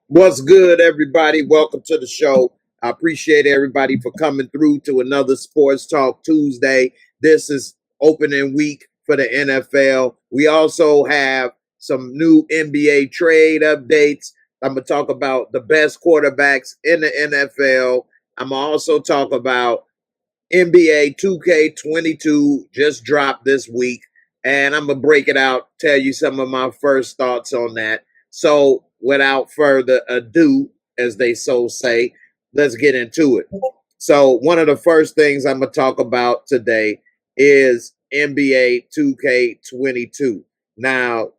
What's good, everybody? Welcome to the show. I appreciate everybody for coming through to another Sports Talk Tuesday. This is opening week for the NFL. We also have some new NBA trade updates. I'm going to talk about the best quarterbacks in the NFL. I'm going to also talk about NBA 2K22 just dropped this week, and I'm going to break it out, tell you some of my first thoughts on that. So, without further ado, as they so say, let's get into it. So, one of the first things I'm going to talk about today is NBA 2K22. Now,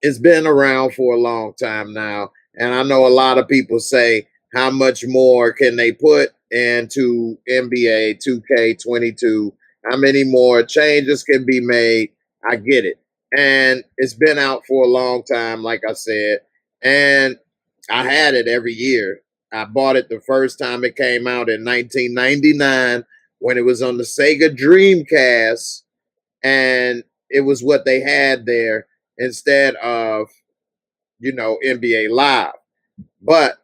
it's been around for a long time now, and I know a lot of people say, how much more can they put into NBA 2K22? How many more changes can be made? I get it. And it's been out for a long time, like I said. And I had it every year. I bought it the first time it came out in 1999 when it was on the Sega Dreamcast. And it was what they had there instead of, NBA Live. But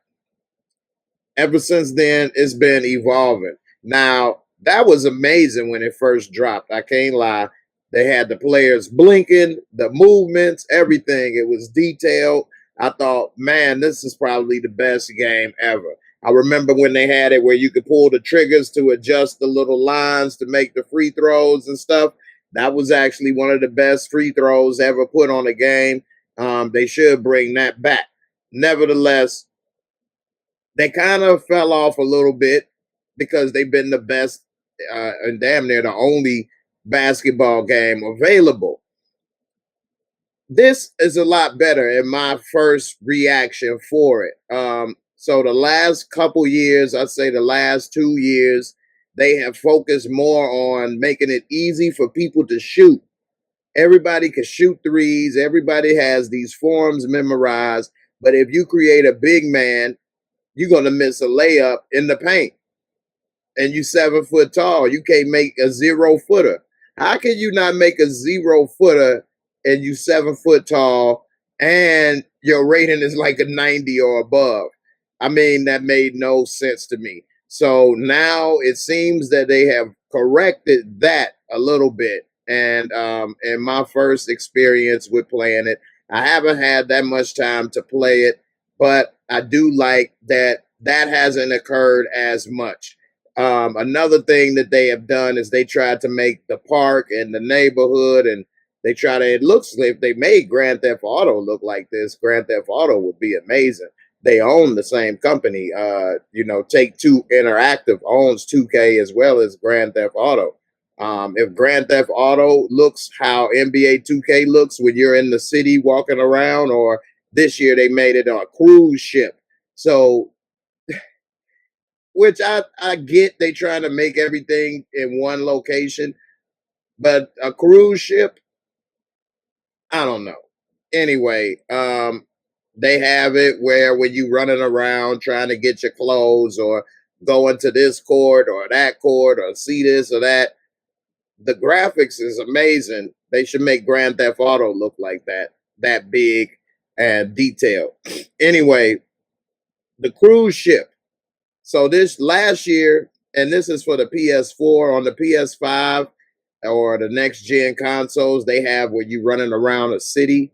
ever since then, it's been evolving. Now, that was amazing when it first dropped. I can't lie. They had the players blinking, the movements, everything. It was detailed. I thought, man, this is probably the best game ever. I remember when they had it where you could pull the triggers to adjust the little lines to make the free throws and stuff. That was actually one of the best free throws ever put on a game. They should bring that back. Nevertheless, they kind of fell off a little bit because they've been the best and damn near the only basketball game available. This is a lot better in my first reaction for it. So the last couple years, I'd say the last 2 years, they have focused more on making it easy for people to shoot. Everybody can shoot threes. Everybody has these forms memorized. But if you create a big man, you're going to miss a layup in the paint. And you 7 foot tall. You can't make a 0-footer. How can you not make a 0-footer and you 7 foot tall and your rating is like a 90 or above? I mean, that made no sense to me. So now it seems that they have corrected that a little bit. And in my first experience with playing it, I haven't had that much time to play it, but I do like that hasn't occurred as much. Another thing that they have done is they tried to make the park and the neighborhood, and it looks like if they made Grand Theft Auto look like this, Grand Theft Auto would be amazing. They own the same company. Take-Two Interactive owns 2K as well as Grand Theft Auto. If Grand Theft Auto looks how NBA 2K looks when you're in the city walking around, or this year they made it on a cruise ship. So, which I get, they trying to make everything in one location, but a cruise ship, I don't know. Anyway, they have it where when you running around trying to get your clothes or going to this court or that court or see this or that, the graphics is amazing. They should make Grand Theft Auto look like that big and detailed. Anyway, the cruise ship. So this last year, and this is for the PS4, on the PS5 or the next gen consoles, they have where you running around a city.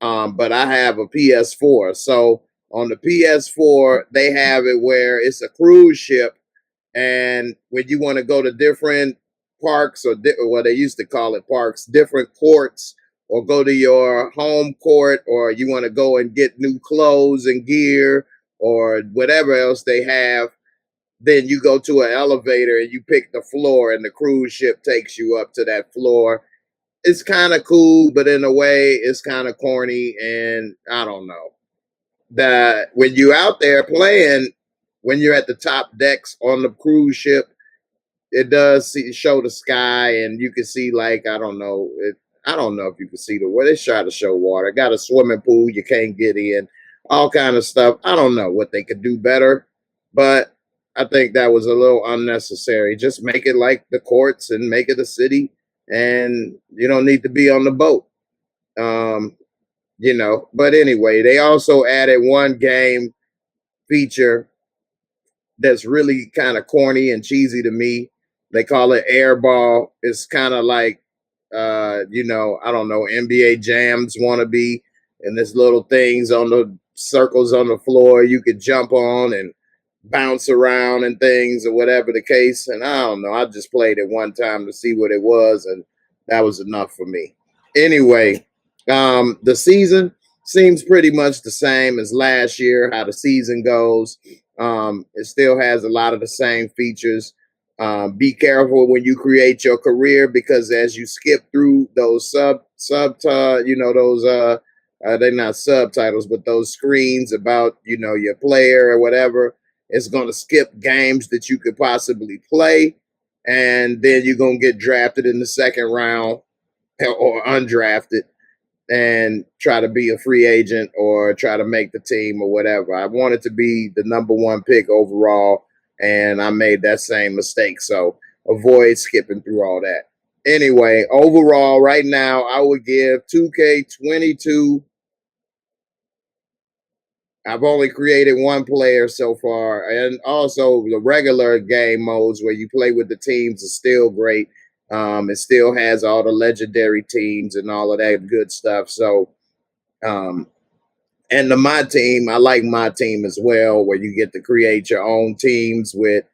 But I have a PS4. So on the PS4, they have it where it's a cruise ship. And when you want to go to different parks or what they used to call it parks, different courts, or go to your home court, or you want to go and get new clothes and gear or whatever else they have, then you go to an elevator and you pick the floor and the cruise ship takes you up to that floor. It's kind of cool, but in a way it's kind of corny, and I don't know. That when you're out there playing, when you're at the top decks on the cruise ship, it does show the sky, and you can see, like, I don't know if you can see the water. They try to show water. Got a swimming pool you can't get in, all kind of stuff. I don't know what they could do better, but I think that was a little unnecessary. Just make it like the courts and make it a city, and you don't need to be on the boat. But anyway, they also added one game feature that's really kind of corny and cheesy to me. They call it airball. It's kind of like, I don't know, NBA jams wannabe, and there's little things on the circles on the floor you could jump on and bounce around and things or whatever the case. And I don't know. I just played it one time to see what it was, and that was enough for me. Anyway, the season seems pretty much the same as last year, how the season goes. It still has a lot of the same features. Be careful when you create your career, because as you skip through those they're not subtitles, but those screens about, your player or whatever, it's going to skip games that you could possibly play. And then you're going to get drafted in the second round or undrafted and try to be a free agent or try to make the team or whatever. I wanted to be the number one pick overall, and I made that same mistake. So avoid skipping through all that. Anyway, overall, right now, I would give 2K22. I've only created one player so far. And also the regular game modes where you play with the teams is still great. It still has all the legendary teams and all of that good stuff. So, and my team, I like my team as well, where you get to create your own teams with,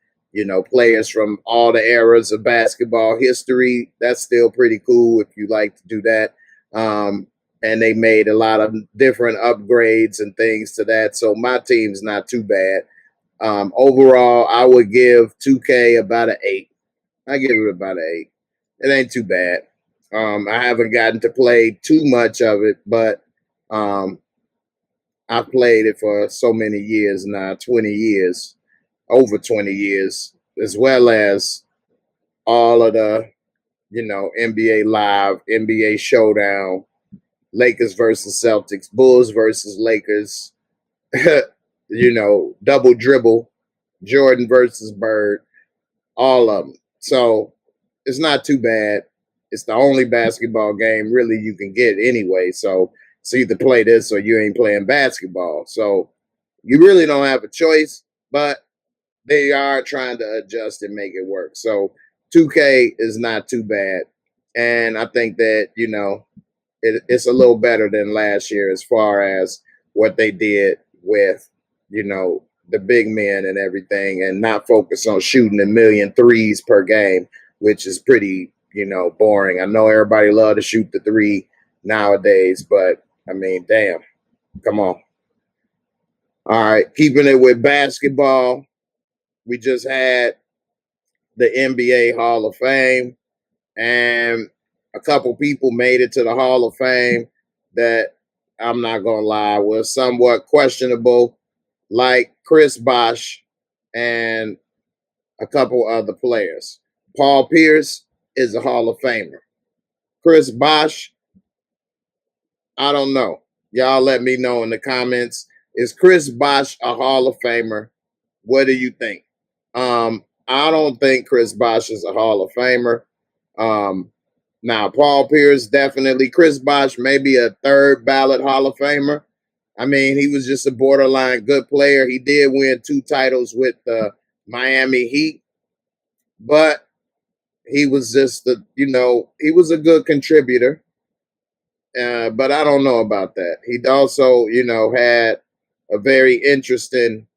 players from all the eras of basketball history. That's still pretty cool if you like to do that. And they made a lot of different upgrades and things to that. So my team's not too bad. Overall, I would give 2K about an 8. I give it about an 8. It ain't too bad. I haven't gotten to play too much of it, but I've played it for so many years now, 20 years, over 20 years, as well as all of the, NBA Live, NBA Showdown, Lakers versus Celtics, Bulls versus Lakers, double dribble, Jordan versus Bird, all of them. So it's not too bad. It's the only basketball game really you can get anyway. So it's either play this or you ain't playing basketball. So you really don't have a choice, but they are trying to adjust and make it work. So 2K is not too bad. And I think that, it's a little better than last year as far as what they did with, the big men and everything, and not focus on shooting a million threes per game, which is pretty, boring. I know everybody love to shoot the three nowadays, but I mean, damn, come on. All right, keeping it with basketball, we just had the NBA Hall of Fame, and a couple people made it to the Hall of Fame that, I'm not going to lie, was somewhat questionable, like Chris Bosh and a couple other players. Paul Pierce is a Hall of Famer. Chris Bosh, I don't know. Y'all let me know in the comments. Is Chris Bosh a Hall of Famer? What do you think? I don't think Chris Bosh is a Hall of Famer. Now, Paul Pierce, definitely. Chris Bosh, maybe a third ballot Hall of Famer. I mean, he was just a borderline good player. He did win 2 titles with the Miami Heat, but he was just he was a good contributor. But I don't know about that. He also, had a very interesting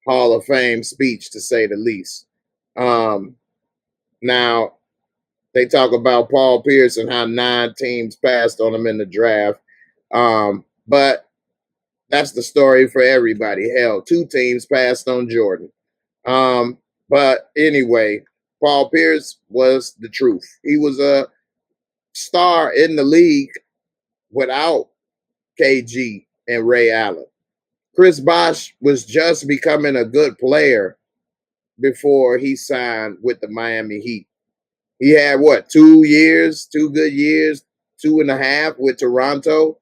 Hall of Fame speech, to say the least. Now, they talk about Paul Pierce and how 9 teams passed on him in the draft. But that's the story for everybody. Hell, 2 teams passed on Jordan. But anyway, Paul Pierce was the truth. He was a star in the league without KG and Ray Allen. Chris Bosh was just becoming a good player before he signed with the Miami Heat. He had 2 years, 2 good years, 2.5 with Toronto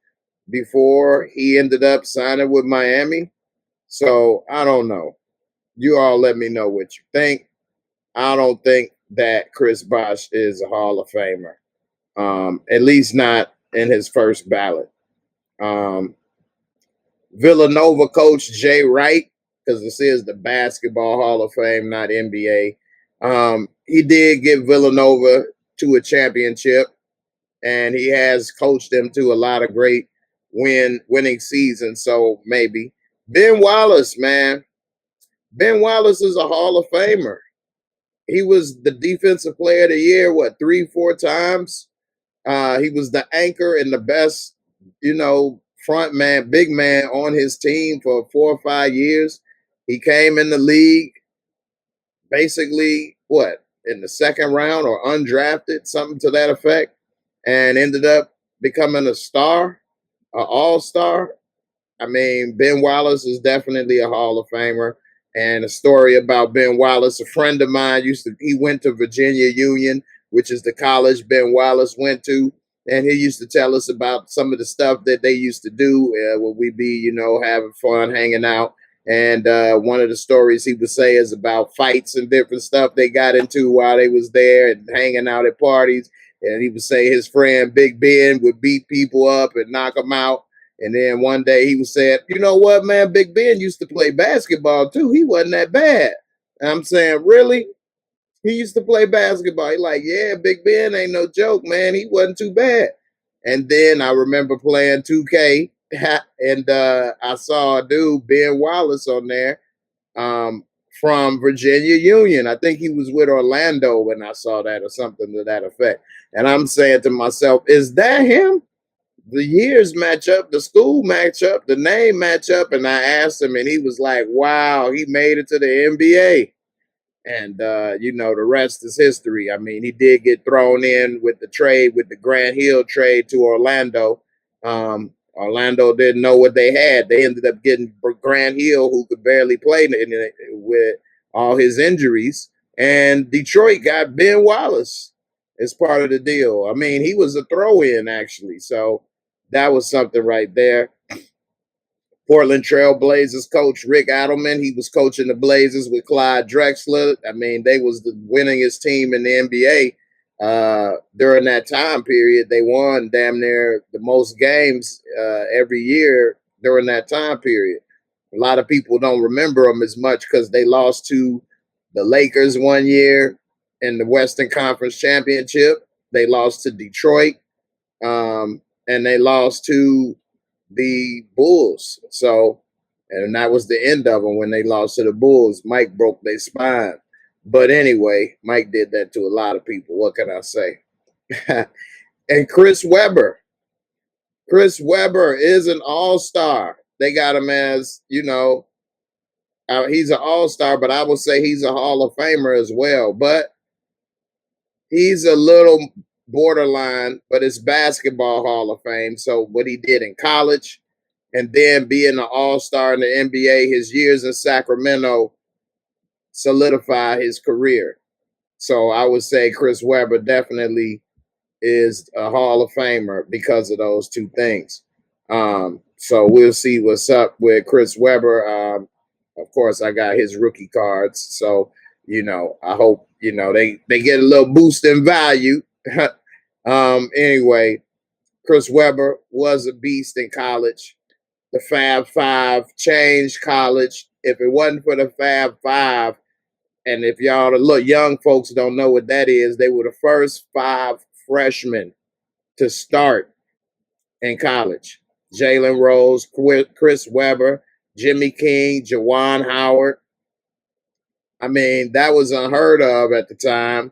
before he ended up signing with Miami. So I don't know. You all let me know what you think. I don't think that Chris Bosh is a Hall of Famer. At least not in his first ballot. Villanova coach Jay Wright, because this is the Basketball Hall of Fame, not NBA. He did get Villanova to a championship, and he has coached them to a lot of great winning seasons. So maybe Ben Wallace, man. Ben Wallace is a Hall of Famer. He was the Defensive Player of the Year, 3-4 times? He was the anchor and the best, front man, big man on his team for 4 or 5 years. He came in the league basically, in the second round or undrafted, something to that effect, and ended up becoming a star, an all-star. I mean, Ben Wallace is definitely a Hall of Famer. And a story about Ben Wallace, a friend of mine he went to Virginia Union, which is the college Ben Wallace went to. And he used to tell us about some of the stuff that they used to do when we be, having fun, hanging out. And one of the stories he would say is about fights and different stuff they got into while they was there and hanging out at parties. And he would say his friend Big Ben would beat people up and knock them out. And then one day he was saying, you know what, man, Big Ben used to play basketball too. He wasn't that bad. And I'm saying, really? He used to play basketball. He's like, yeah, Big Ben ain't no joke, man. He wasn't too bad. And then I remember playing 2K, and I saw a dude, Ben Wallace, on there from Virginia Union. I think he was with Orlando when I saw that or something to that effect. And I'm saying to myself, is that him? The years match up, the school match up, the name match up. And I asked him, and he was like, wow, he made it to the NBA. And, the rest is history. I mean, he did get thrown in with the trade, with the Grant Hill trade to Orlando. Orlando didn't know what they had. They ended up getting Grant Hill, who could barely play with all his injuries. And Detroit got Ben Wallace as part of the deal. I mean, he was a throw-in, actually. So that was something right there. Portland Trail Blazers coach Rick Adelman, he was coaching the Blazers with Clyde Drexler. I mean, they was the winningest team in the NBA during that time period. They won damn near the most games every year during that time period. A lot of people don't remember them as much because they lost to the Lakers one year in the Western Conference Championship. They lost to Detroit, and they lost to the Bulls. So, and that was the end of them when they lost to the Bulls. Mike broke their spine. But anyway, Mike did that to a lot of people. What can I say? And Chris Webber. Chris Webber is an all-star. They got him as, he's an all-star, but I would say he's a Hall of Famer as well. But he's a little borderline, but it's Basketball Hall of Fame. So what he did in college and then being an all-star in the NBA, his years in Sacramento solidified his career. So I would say Chris Webber definitely is a Hall of Famer because of those two things. So we'll see what's up with Chris Webber. Of course, I got his rookie cards. So, I hope, they get a little boost in value. Anyway, Chris Webber was a beast in college. The Fab Five changed college. If it wasn't for the Fab Five, and if y'all young folks don't know what that is, they were the first 5 freshmen to start in college. Jalen Rose, Chris Webber, Jimmy King, Juwan Howard. I mean, that was unheard of at the time.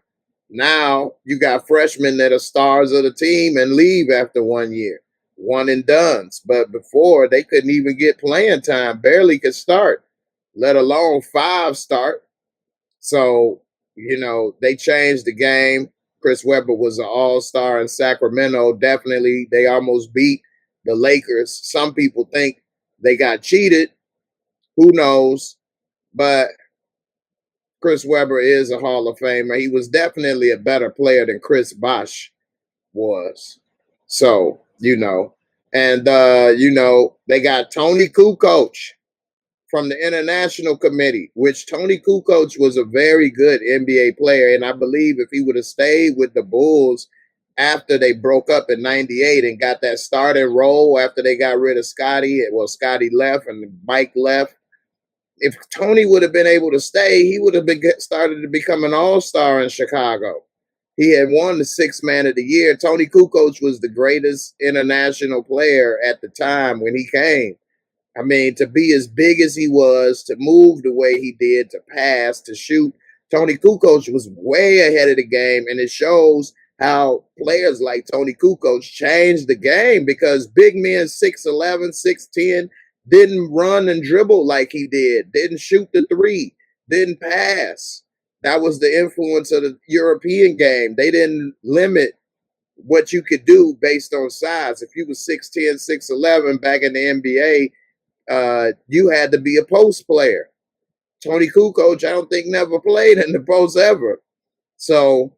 Now you got freshmen that are stars of the team and leave after 1 year, one and dones. But before, they couldn't even get playing time, barely could start, let alone 5 start. So, they changed the game. Chris Webber was an all-star in Sacramento. Definitely, they almost beat the Lakers. Some people think they got cheated. Who knows? But Chris Webber is a Hall of Famer. He was definitely a better player than Chris Bosh was. So, and, they got Tony Kukoc from the International Committee, which Tony Kukoc was a very good NBA player. And I believe if he would have stayed with the Bulls, after they broke up in 98 and got that starting role after they got rid of Scotty. Well, Scotty left and Mike left. If Tony would have been able to stay, he would have started to become an all-star in Chicago. He had won the Sixth Man of the Year. Tony Kukoc was the greatest international player at the time when he came. I mean, to be as big as he was, to move the way he did, to pass, to shoot, Tony Kukoc was way ahead of the game, and it shows how players like Tony Kukoc changed the game because big men 6'11", 6'10", didn't run and dribble like he did, didn't shoot the three, didn't pass. That was the influence of the European game. They didn't limit what you could do based on size. If you was 6'10", 6'11", back in the NBA, you had to be a post player. Tony Kukoc, I don't think never played in the post ever. So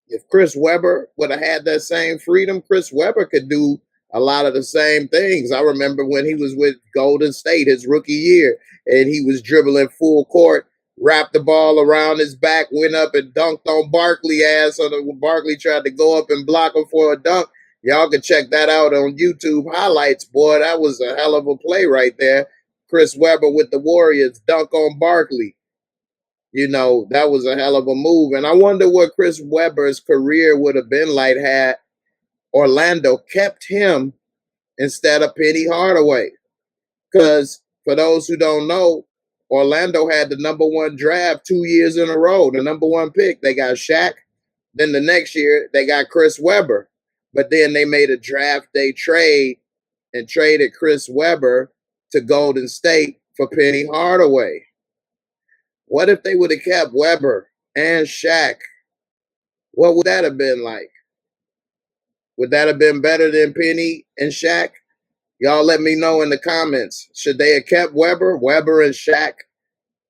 if Chris Webber would have had that same freedom, Chris Webber could do a lot of the same things. I remember when he was with Golden State his rookie year, and he was dribbling full court, wrapped the ball around his back, went up and dunked on Barkley ass. So Barkley tried to go up and block him for a dunk. Y'all can check that out on YouTube highlights, boy. That was a hell of a play right there. Chris Webber with the Warriors, dunk on Barkley. You know, that was a hell of a move. And I wonder what Chris Webber's career would have been like had Orlando kept him instead of Penny Hardaway. Because for those who don't know, Orlando had the #1 draft 2 years in a row, the #1 pick. They got Shaq. Then the next year, they got Chris Webber. But then they made a draft day trade and traded Chris Webber to Golden State for Penny Hardaway. What if they would have kept Webber and Shaq? What would that have been like? Would that have been better than Penny and Shaq? Y'all let me know in the comments. Should they have kept Webber and Shaq?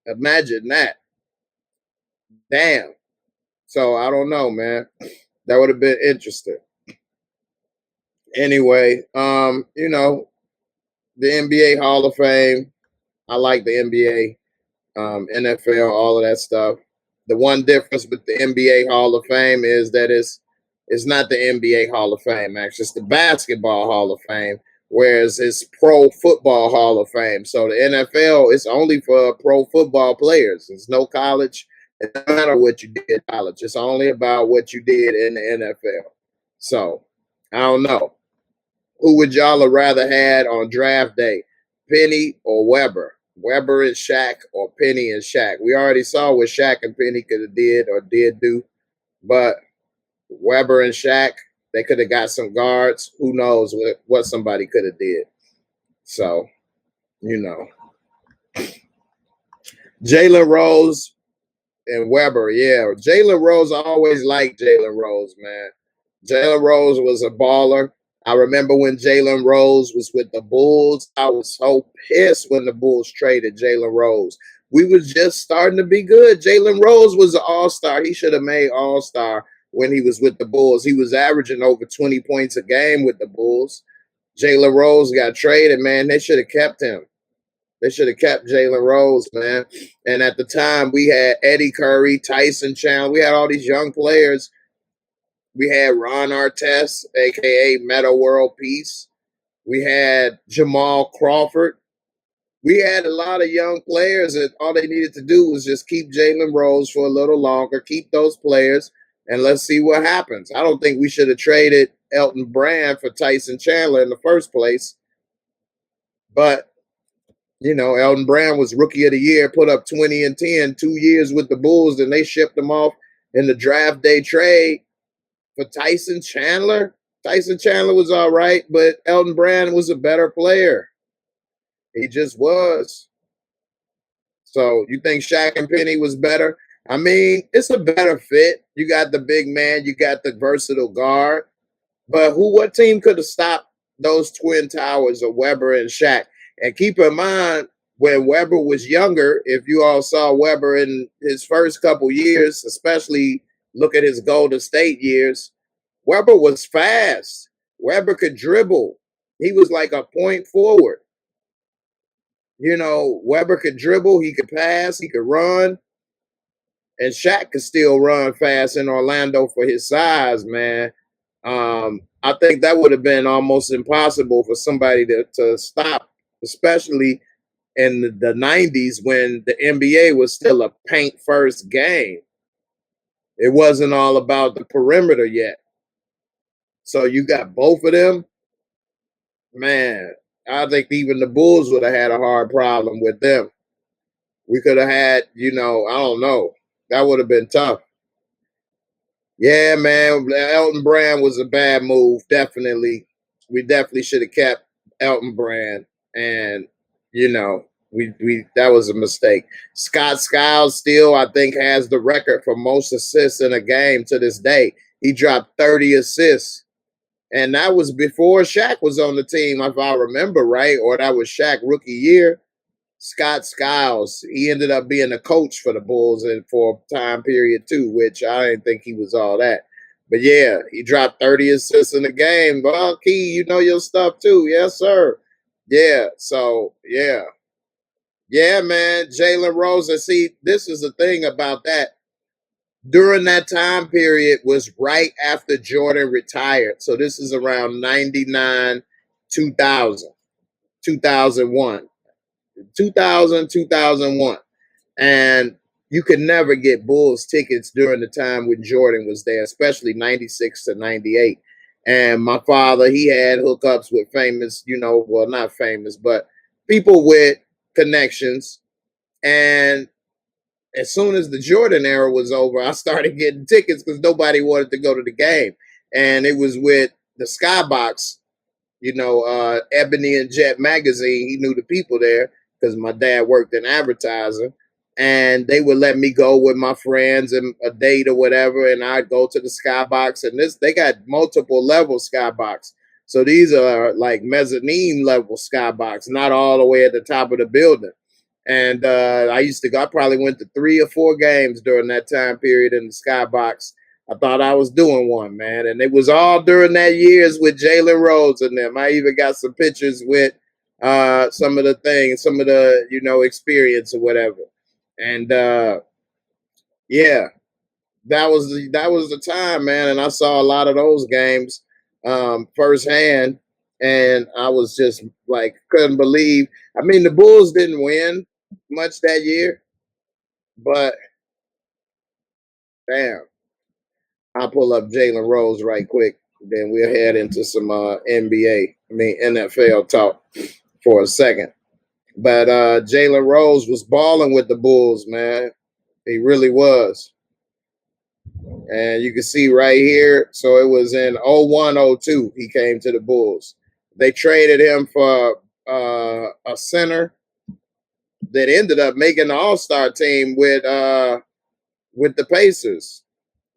Imagine that. Damn. So I don't know, man. That would have been interesting. Anyway, you know, the NBA Hall of Fame. I like the NBA, NFL, all of that stuff. The one difference with the NBA Hall of Fame is that it's not the NBA Hall of Fame, actually. It's the Basketball Hall of Fame, whereas it's Pro Football Hall of Fame. So the NFL is only for pro football players. There's no college. It doesn't matter what you did in college. It's only about what you did in the NFL. So I don't know. Who would y'all have rather had on draft day? Penny or Webber? Webber and Shaq or Penny and Shaq? We already saw what Shaq and Penny could have did or did do. But Webber and Shaq, they could have got some guards. Who knows what somebody could have did. So, you know. Jalen Rose and Webber, yeah. Jalen Rose, I always liked Jalen Rose, man. Jalen Rose was a baller. I remember when Jalen Rose was with the Bulls. I was so pissed when the Bulls traded Jalen Rose. We was just starting to be good. Jalen Rose was an all-star. He should have made all-star when he was with the Bulls. He was averaging over 20 points a game with the Bulls. Jalen Rose got traded, man. They should have kept him. They should have kept Jalen Rose, man. And at the time, we had Eddie Curry, Tyson Chandler. We had all these young players. We had Ron Artest, a.k.a. Meta World Peace. We had Jamal Crawford. We had a lot of young players that all they needed to do was just keep Jalen Rose for a little longer, keep those players, and let's see what happens. I don't think we should have traded Elton Brand for Tyson Chandler in the first place. But, you know, Elton Brand was Rookie of the Year, put up 20 and 10, 2 years with the Bulls, and they shipped him off in the draft day trade for Tyson Chandler. Tyson Chandler was all right, but Elton Brand was a better player. He just was. So you think Shaq and Penny was better? I mean, it's a better fit. You got the big man, you got the versatile guard. But what team could have stopped those twin towers of Webber and Shaq? And keep in mind, when Webber was younger, if you all saw Webber in his first couple years, especially look at his Golden State years, Webber was fast. Webber could dribble. He was like a point forward. You know, Webber could dribble, he could pass, he could run. And Shaq could still run fast in Orlando for his size, man. I think that would have been almost impossible for somebody to stop, especially in the 90s when the NBA was still a paint first game. It wasn't all about the perimeter yet. So you got both of them, man. I think even the Bulls would have had a hard problem with them. We could have had, I don't know. That would have been tough. Yeah, man. Elton Brand was a bad move, definitely. We definitely should have kept Elton Brand. And, we that was a mistake. Scott Skiles still, I think, has the record for most assists in a game to this day. He dropped 30 assists. And that was before Shaq was on the team, if I remember right, or that was Shaq rookie year. Scott Skiles, he ended up being a coach for the Bulls and for a time period too, which I didn't think he was all that. But yeah, he dropped 30 assists in the game. Well, Key, you know your stuff too. Yes, sir. Yeah. So yeah. Yeah, man. Jalen Rose. And see, this is the thing about that. During that time period was right after Jordan retired. So this is around 99, 2000, 2001. 2000, 2001. And you could never get Bulls tickets during the time when Jordan was there, especially 96 to 98. And my father, he had hookups with famous, well, not famous, but people with connections. And as soon as the Jordan era was over, I started getting tickets because nobody wanted to go to the game. And it was with the Skybox, Ebony and Jet magazine. He knew the people there because my dad worked in advertising. And they would let me go with my friends and a date or whatever. And I'd go to the Skybox. And they got multiple level Skybox. So these are like mezzanine level Skybox, not all the way at the top of the building. And I probably went to 3 or 4 games during that time period in the Skybox. I thought I was doing one, man. And it was all during that years with Jalen Rose and them. I even got some pictures with some of the things, some of the, experience or whatever. And yeah, that was the time, man. And I saw a lot of those games firsthand. And I was just like, couldn't believe. I mean, the Bulls didn't win much that year, but damn, I'll pull up Jalen Rose right quick. Then we'll head into some NFL talk for a second. But Jalen Rose was balling with the Bulls, man. He really was. And you can see right here. So it was in 01-02 he came to the Bulls. They traded him for a center that ended up making the All-Star team with the Pacers.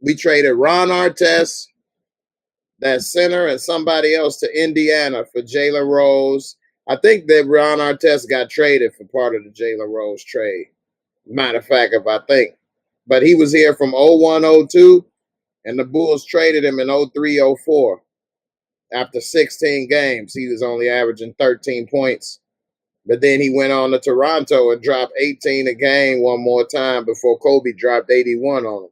We traded Ron Artest, that center, and somebody else to Indiana for Jalen Rose. I think that Ron Artest got traded for part of the Jalen Rose trade. Matter of fact, if I think. But he was here from 01-02, and the Bulls traded him in 03-04. After 16 games, he was only averaging 13 points. But then he went on to Toronto and dropped 18 a game one more time before Kobe dropped 81 on him.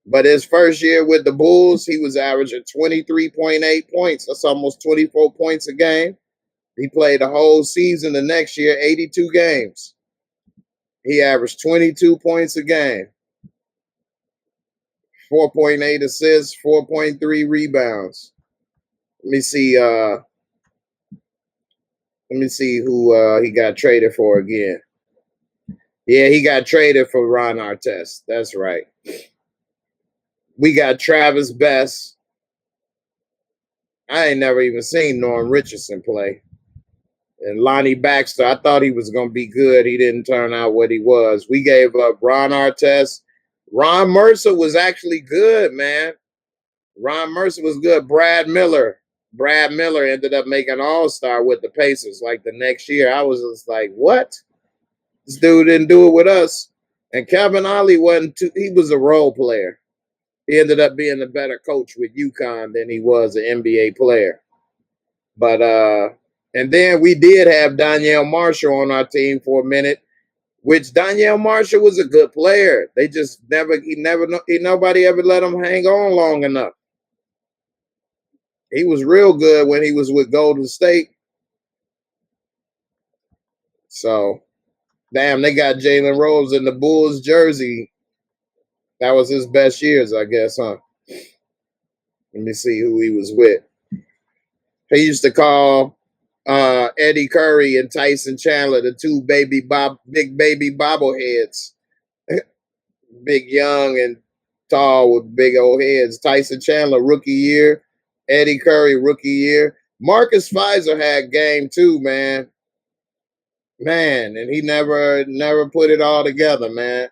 But his first year with the Bulls, he was averaging 23.8 points. That's almost 24 points a game. He played the whole season the next year, 82 games. He averaged 22 points a game, 4.8 assists, 4.3 rebounds. Let me see who he got traded for again. Yeah, he got traded for Ron Artest. That's right. We got Travis Best. I ain't never even seen Norm Richardson play. And Lonnie Baxter, I thought he was going to be good. He didn't turn out what he was. We gave up Ron Artest. Ron Mercer was actually good, man. Ron Mercer was good. Brad Miller ended up making All-Star with the Pacers like the next year. I was just like, what? This dude didn't do it with us. And Kevin Ollie he was a role player. He ended up being a better coach with UConn than he was an NBA player. But and then we did have Donyell Marshall on our team for a minute, which Donyell Marshall was a good player. They just nobody ever let him hang on long enough. He was real good when he was with Golden State. So, damn, they got Jalen Rose in the Bulls jersey. That was his best years, I guess, huh? Let me see who he was with. He used to call Eddie Curry and Tyson Chandler the two big baby bobbleheads. Big, young, and tall with big old heads. Tyson Chandler, rookie year. Eddie Curry, rookie year. Marcus Fizer had game too, man. Man, and he never put it all together, man.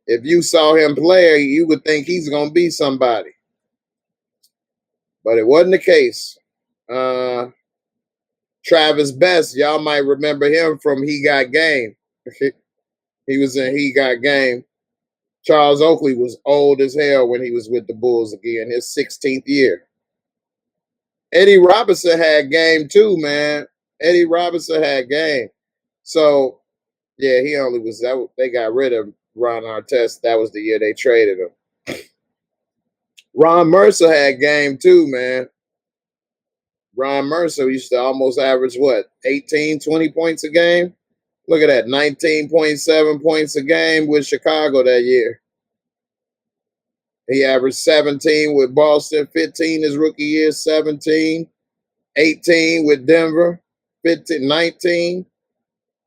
If you saw him play, you would think he's going to be somebody. But it wasn't the case. Travis Best, y'all might remember him from He Got Game. He was in He Got Game. Charles Oakley was old as hell when he was with the Bulls again, his 16th year. Eddie Robinson had game too, man. Eddie Robinson had game. So, yeah, he only was that. They got rid of Ron Artest. That was the year they traded him. Ron Mercer had game too, man. Ron Mercer used to almost average, what, 18, 20 points a game? Look at that, 19.7 points a game with Chicago that year. He averaged 17 with Boston, 15 his rookie year, 17, 18 with Denver, 15, 19.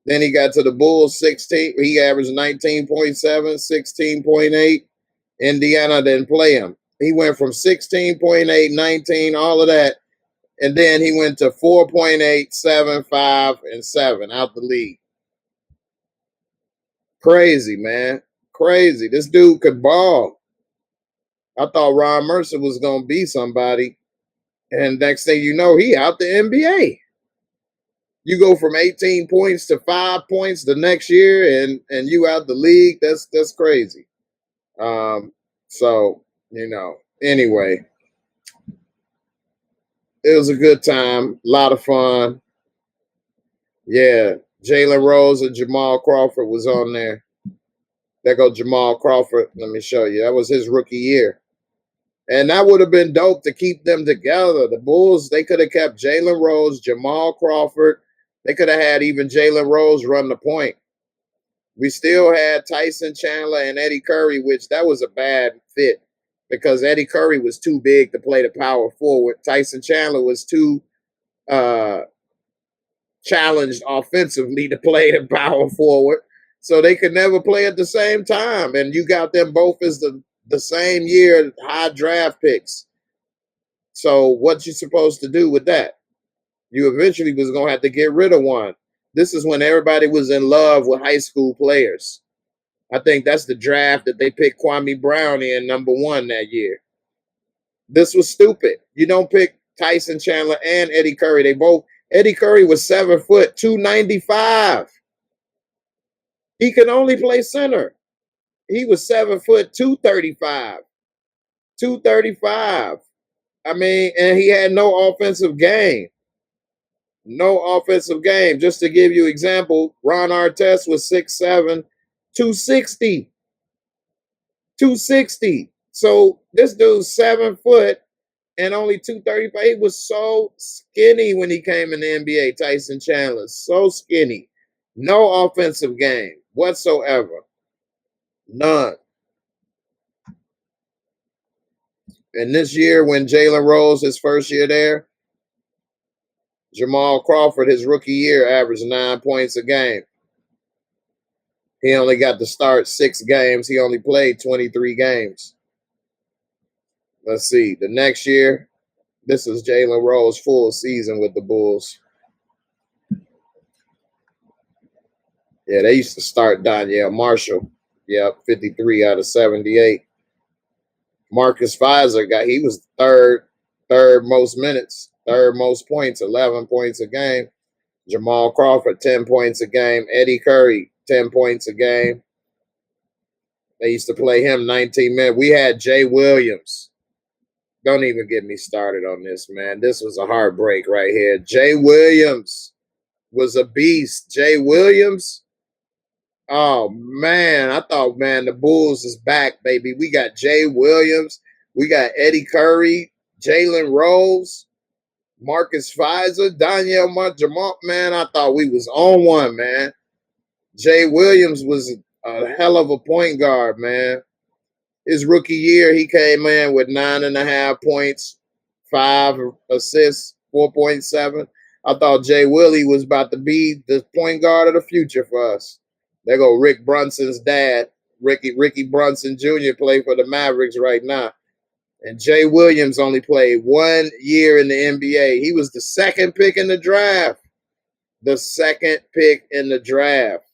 Then he got to the Bulls, 16. He averaged 19.7, 16.8. Indiana didn't play him. He went from 16.8, 19, all of that. And then he went to 4.8, 7, 5, and 7 out the league. Crazy, man. Crazy. This dude could ball. I thought Ron Mercer was going to be somebody. And next thing you know, he out the NBA. You go from 18 points to 5 points the next year and you out the league. That's crazy. So, anyway, it was a good time. A lot of fun. Yeah. Jalen Rose and Jamal Crawford was on there. There go Jamal Crawford. Let me show you. That was his rookie year. And that would have been dope to keep them together. The Bulls, they could have kept Jalen Rose, Jamal Crawford. They could have had even Jalen Rose run the point. We still had Tyson Chandler and Eddie Curry, which that was a bad fit because Eddie Curry was too big to play the power forward. Tyson Chandler was too challenged offensively to play the power forward. So they could never play at the same time. And you got them both as the same year high draft picks. So what you supposed to do with that? You eventually was going to have to get rid of one. This is when everybody was in love with high school players. I think that's the draft that they picked Kwame Brown in #1 that year. This was stupid. You don't pick Tyson Chandler and Eddie Curry. Eddie Curry was 7 foot, 295. He could only play center. He was 7 foot, 235. 235. I mean, and he had no offensive game. No offensive game. Just to give you an example, Ron Artest was 6'7", 260. 260. So this dude's 7 foot and only 235. He was so skinny when he came in the NBA, Tyson Chandler. So skinny. No offensive game whatsoever. None. And this year, when Jalen Rose, his first year there, Jamal Crawford, his rookie year, averaged 9 points a game. He only got to start 6 games. He only played 23 games. Let's see. The next year, this is Jalen Rose full season with the Bulls. Yeah, they used to start Donyell Marshall. Yep, 53 out of 78. Marcus Fizer he was third most minutes, third most points, 11 points a game. Jamal Crawford, 10 points a game. Eddie Curry, 10 points a game. They used to play him 19 minutes. We had Jay Williams. Don't even get me started on this, man. This was a heartbreak right here. Jay Williams was a beast. Jay Williams. Oh, man. I thought, man, the Bulls is back, baby. We got Jay Williams. We got Eddie Curry, Jalen Rose. Marcus Fizer, Daniel Jamal, man, I thought we was on one, man. Jay Williams was a hell of a point guard, man. His rookie year, he came in with 9.5 points, 5 assists, 4.7. I thought Jay Willie was about to be the point guard of the future for us. There go Rick Brunson's dad. Ricky Brunson Jr. play for the Mavericks right now. And Jay Williams only played 1 year in the NBA. He was the second pick in the draft. The second pick in the draft.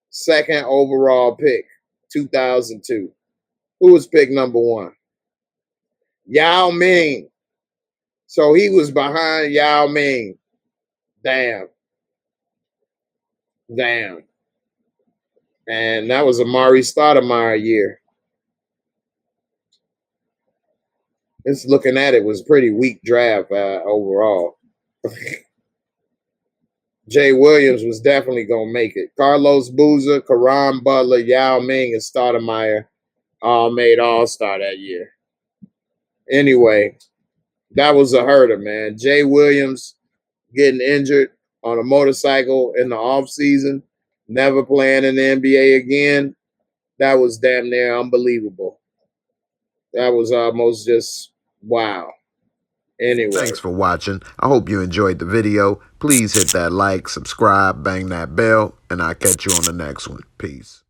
Second overall pick, 2002. Who was pick number 1? Yao Ming. So he was behind Yao Ming. Damn. And that was Amari Stoudemire year. Just looking at it was a pretty weak draft overall. Jay Williams was definitely going to make it. Carlos Boozer, Karan Butler, Yao Ming, and Stoudemire all made All-Star that year. Anyway, that was a herder, man. Jay Williams getting injured on a motorcycle in the offseason, never playing in the NBA again. That was damn near unbelievable. That was almost just wow. Anyway. Thanks for watching. I hope you enjoyed the video. Please hit that like, subscribe, bang that bell, and I'll catch you on the next one. Peace.